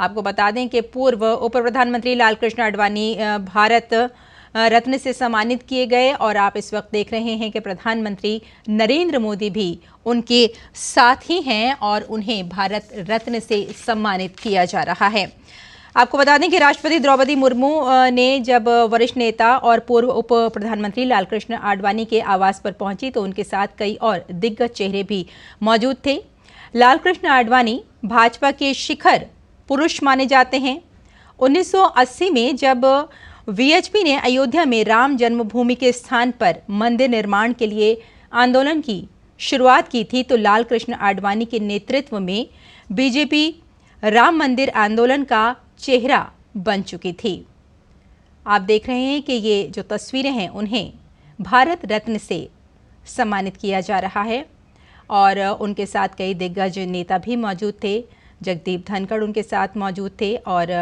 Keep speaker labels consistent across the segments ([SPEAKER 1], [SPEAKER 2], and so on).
[SPEAKER 1] आपको बता दें कि पूर्व उप प्रधानमंत्री लालकृष्ण आडवाणी भारत रत्न से सम्मानित किए गए और आप इस वक्त देख रहे हैं कि प्रधानमंत्री नरेंद्र मोदी भी उनके साथ ही हैं और उन्हें भारत रत्न से सम्मानित किया जा रहा है। आपको बता दें कि राष्ट्रपति द्रौपदी मुर्मू ने जब वरिष्ठ नेता और पूर्व उप प्रधानमंत्री लालकृष्ण आडवाणी के आवास पर पहुंची तो उनके साथ कई और दिग्गज चेहरे भी मौजूद थे। लालकृष्ण आडवाणी भाजपा के शिखर पुरुष माने जाते हैं। 1980 में जब वीएचपी ने अयोध्या में राम जन्मभूमि के स्थान पर मंदिर निर्माण के लिए आंदोलन की शुरुआत की थी तो लालकृष्ण आडवाणी के नेतृत्व में बीजेपी राम मंदिर आंदोलन का चेहरा बन चुकी थी। आप देख रहे हैं कि ये जो तस्वीरें हैं उन्हें भारत रत्न से सम्मानित किया जा रहा है और उनके साथ कई दिग्गज नेता भी मौजूद थे। जगदीप धनखड़ उनके साथ मौजूद थे और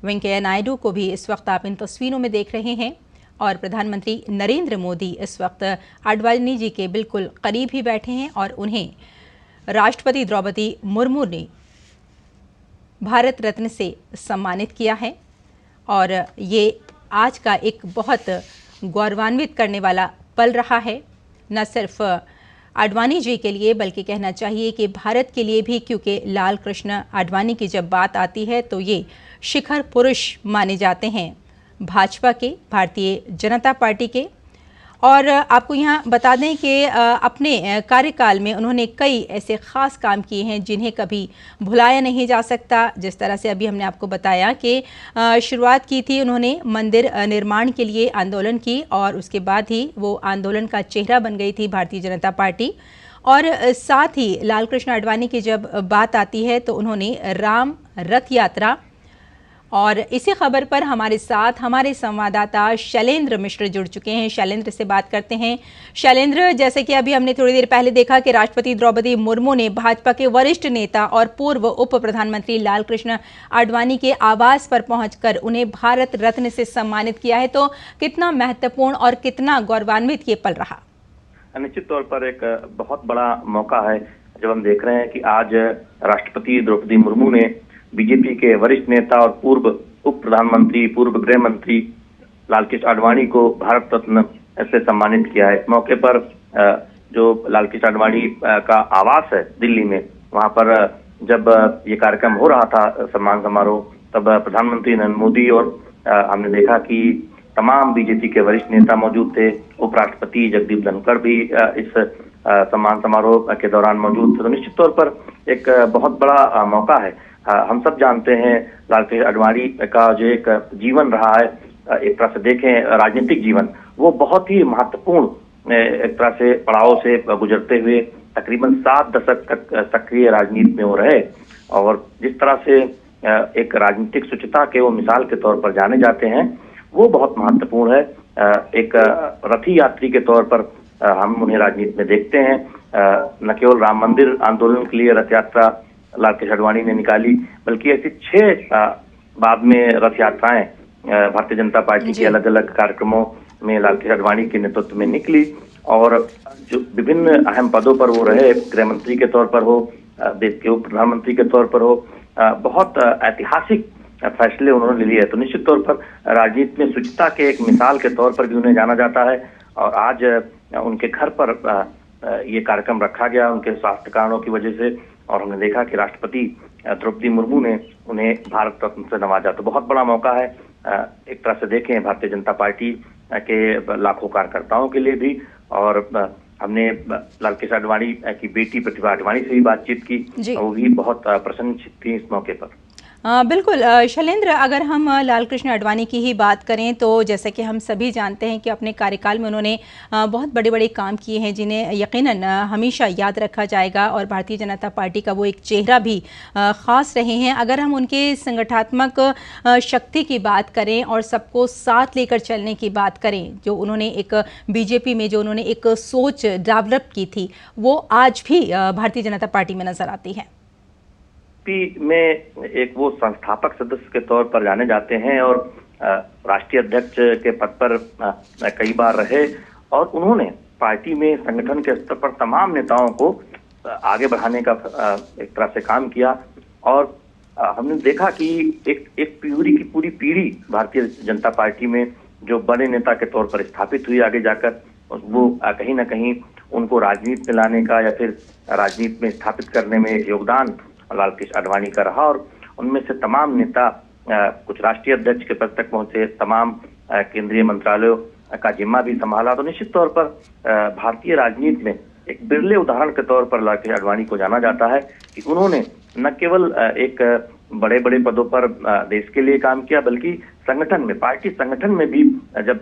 [SPEAKER 1] वेंकैया नायडू को भी इस वक्त आप इन तस्वीरों में देख रहे हैं और प्रधानमंत्री नरेंद्र मोदी इस वक्त आडवाणी जी के बिल्कुल करीब ही बैठे हैं और उन्हें राष्ट्रपति द्रौपदी मुर्मू ने भारत रत्न से सम्मानित किया है और ये आज का एक बहुत गौरवान्वित करने वाला पल रहा है, न सिर्फ आडवाणी जी के लिए बल्कि कहना चाहिए कि भारत के लिए भी, क्योंकि लालकृष्ण आडवाणी की जब बात आती है तो ये शिखर पुरुष माने जाते हैं भाजपा के, भारतीय जनता पार्टी के। और आपको यहाँ बता दें कि अपने कार्यकाल में उन्होंने कई ऐसे ख़ास काम किए हैं जिन्हें कभी भुलाया नहीं जा सकता। जिस तरह से अभी हमने आपको बताया कि शुरुआत की थी उन्होंने मंदिर निर्माण के लिए आंदोलन की और उसके बाद ही वो आंदोलन का चेहरा बन गई थी भारतीय जनता पार्टी। और साथ ही लालकृष्ण आडवाणी की जब बात आती है तो उन्होंने राम रथ यात्रा, और इसी खबर पर हमारे साथ हमारे संवाददाता शैलेंद्र मिश्र जुड़ चुके हैं। शैलेंद्र से बात करते हैं। शैलेंद्र, जैसे कि अभी हमने थोड़ी देर पहले देखा कि राष्ट्रपति द्रौपदी मुर्मू ने भाजपा के वरिष्ठ नेता और पूर्व उप प्रधानमंत्री लालकृष्ण आडवाणी के आवास पर पहुंचकर उन्हें भारत रत्न से सम्मानित किया है, तो कितना महत्वपूर्ण और कितना गौरवान्वित ये पल रहा?
[SPEAKER 2] निश्चित तौर पर एक बहुत बड़ा मौका है जब हम देख रहे हैं कि आज राष्ट्रपति द्रौपदी मुर्मू ने बीजेपी के वरिष्ठ नेता और पूर्व उप प्रधानमंत्री, पूर्व गृह मंत्री लालकृष्ण आडवाणी को भारत रत्न से सम्मानित किया है। इस मौके पर जो लालकृष्ण आडवाणी का आवास है दिल्ली में, वहां पर जब ये कार्यक्रम हो रहा था सम्मान समारोह, तब प्रधानमंत्री नरेंद्र मोदी और हमने देखा कि तमाम बीजेपी के वरिष्ठ नेता मौजूद थे। उपराष्ट्रपति जगदीप धनखड़ भी इस सम्मान समारोह के दौरान मौजूद थे। तो निश्चित तौर पर एक बहुत बड़ा मौका है। हम सब जानते हैं लालकृष्ण आडवाणी का जो एक जीवन रहा है, एक तरह से देखें राजनीतिक जीवन, वो बहुत ही महत्वपूर्ण एक तरह से पड़ाव से गुजरते हुए तकरीबन 7 दशक तक सक्रिय राजनीति में वो रहे और जिस तरह से एक राजनीतिक शुचिता के वो मिसाल के तौर पर जाने जाते हैं, वो बहुत महत्वपूर्ण है। एक रथी यात्री के तौर पर हम उन्हें राजनीति में देखते हैं। न केवल राम मंदिर आंदोलन के लिए रथ यात्रा लालकृष्ण आडवाणी ने निकाली, बल्कि ऐसी 6 बाद में रथ यात्राएं भारतीय जनता पार्टी के अलग अलग कार्यक्रमों में लालकृष्ण आडवाणी के नेतृत्व में निकली और जो विभिन्न अहम पदों पर वो रहे, गृह मंत्री के तौर पर हो, देश के उप प्रधानमंत्री के तौर पर हो, बहुत ऐतिहासिक फैसले उन्होंने लिए। तो निश्चित तौर पर राजनीति में शुचिता के एक मिसाल के तौर पर भी उन्हें जाना जाता है और आज उनके घर पर ये कार्यक्रम रखा गया उनके स्वास्थ्य कारणों की वजह से और हमने देखा कि राष्ट्रपति द्रौपदी मुर्मू ने उन्हें भारत रत्न से नवाजा। तो बहुत बड़ा मौका है एक तरह से देखें भारतीय जनता पार्टी के लाखों कार्यकर्ताओं के लिए भी। और हमने लालकृष्ण आडवाणी की बेटी प्रतिभा आडवाणी से भी बातचीत की, वो भी बहुत प्रसन्नचित्त थी इस मौके पर।
[SPEAKER 1] बिल्कुल शैलेंद्र, अगर हम लालकृष्ण आडवाणी की ही बात करें तो जैसे कि हम सभी जानते हैं कि अपने कार्यकाल में उन्होंने बहुत बड़े बड़े काम किए हैं जिन्हें यकीनन हमेशा याद रखा जाएगा और भारतीय जनता पार्टी का वो एक चेहरा भी ख़ास रहे हैं। अगर हम उनके संगठनात्मक शक्ति की बात करें और सबको साथ लेकर चलने की बात करें, जो उन्होंने एक बीजेपी में जो उन्होंने एक सोच डेवलप की थी, वो आज भी भारतीय जनता पार्टी में नज़र आती है।
[SPEAKER 2] में एक वो संस्थापक सदस्य के तौर पर जाने जाते हैं और राष्ट्रीय अध्यक्ष के पद पर कई बार रहे और उन्होंने पार्टी में संगठन के स्तर पर तमाम नेताओं को आगे बढ़ाने का एक तरह से काम किया और हमने देखा कि एक पीढ़ी की पूरी पीढ़ी भारतीय जनता पार्टी में जो बड़े नेता के तौर पर स्थापित हुई आगे जाकर, वो कहीं ना कहीं उनको राजनीति में लाने का या फिर राजनीति में स्थापित करने में योगदान लाल कृष्ण आडवाणी का रहा। और उनमें से तमाम नेता कुछ राष्ट्रीय अध्यक्ष के पद तक पहुंचे, तमाम केंद्रीय मंत्रालयों का जिम्मा भी संभाला। तो निश्चित तौर पर भारतीय राजनीति में एक बिरले उदाहरण के तौर पर लाल कृष्ण आडवाणी को जाना जाता है कि उन्होंने न केवल एक बड़े बड़े पदों पर देश के लिए काम किया, बल्कि संगठन में, पार्टी संगठन में भी जब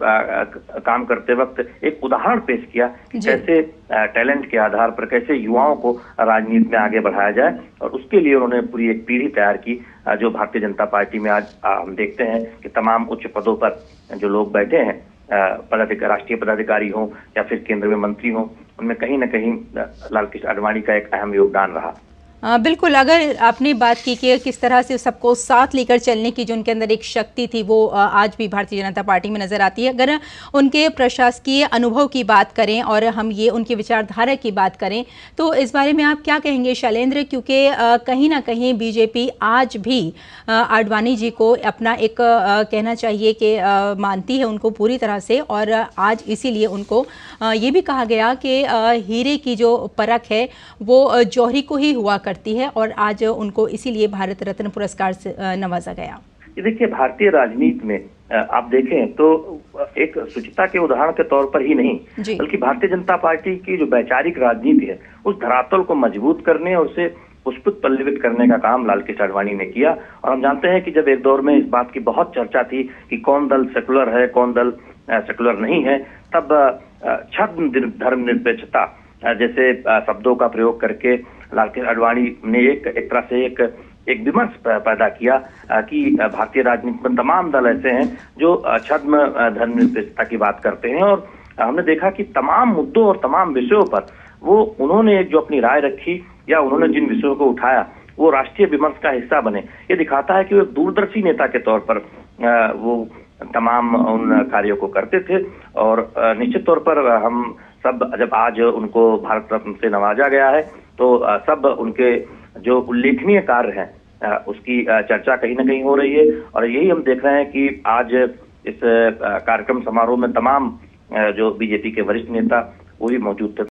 [SPEAKER 2] काम करते वक्त एक उदाहरण पेश किया कि कैसे टैलेंट के आधार पर कैसे युवाओं को राजनीति में आगे बढ़ाया जाए। और उसके लिए उन्होंने पूरी एक पीढ़ी तैयार की, जो भारतीय जनता पार्टी में आज हम देखते हैं कि तमाम उच्च पदों पर जो लोग बैठे हैं, राष्ट्रीय पदाधिकारी हों या फिर केंद्र में मंत्री हों, उनमें कहीं ना कहीं लाल कृष्ण आडवाणी का एक अहम योगदान रहा।
[SPEAKER 1] बिल्कुल, अगर आपने बात की कि किस तरह से सबको साथ लेकर चलने की जो उनके अंदर एक शक्ति थी, वो आज भी भारतीय जनता पार्टी में नजर आती है। अगर उनके प्रशासकीय अनुभव की बात करें और हम ये उनकी विचारधारा की बात करें, तो इस बारे में आप क्या कहेंगे शैलेंद्र? क्योंकि कहीं ना कहीं बीजेपी आज भी आडवाणी जी को अपना एक कहना चाहिए कि मानती है उनको पूरी तरह से, और आज इसीलिए उनको ये भी कहा गया कि हीरे की जो परख है वो जौहरी को ही हुआ करती है, और आज उनको इसीलिए भारत रत्न पुरस्कार से नवाजा गया।
[SPEAKER 2] ये देखिए, भारतीय राजनीति में आप देखें तो एक शुचिता के उदाहरण के तौर पर ही नहीं, बल्कि भारतीय जनता पार्टी की जो वैचारिक राजनीति है, उस धरातल को मजबूत करने और उसे पुष्पित पल्लवित करने का काम लाल कृष्ण आडवाणी ने किया। और हम जानते हैं कि जब एक दौर में इस बात की बहुत चर्चा थी कि कौन दल सेकुलर है, कौन दल सेकुलर नहीं है, तब छद्म धर्मनिरपेक्षता जैसे शब्दों का प्रयोग करके लाल कृष्ण आडवाणी ने एक तरह से एक विमर्श पैदा किया कि भारतीय राजनीति में तमाम दल ऐसे हैं जो छद्म धर्मनिरपेक्षता की बात करते हैं। और हमने देखा कि तमाम मुद्दों और तमाम विषयों पर वो उन्होंने जो अपनी राय रखी या उन्होंने जिन विषयों को उठाया, वो राष्ट्रीय विमर्श का हिस्सा बने। ये दिखाता है कि वो एक दूरदर्शी नेता के तौर पर वो तमाम उन कार्यों को करते थे। और निश्चित तौर पर हम सब जब आज उनको भारत रत्न से नवाजा गया है, तो सब उनके जो उल्लेखनीय कार्य हैं उसकी चर्चा कहीं ना कहीं हो रही है। और यही हम देख रहे हैं कि आज इस कार्यक्रम समारोह में तमाम जो बीजेपी के वरिष्ठ नेता वो भी मौजूद थे।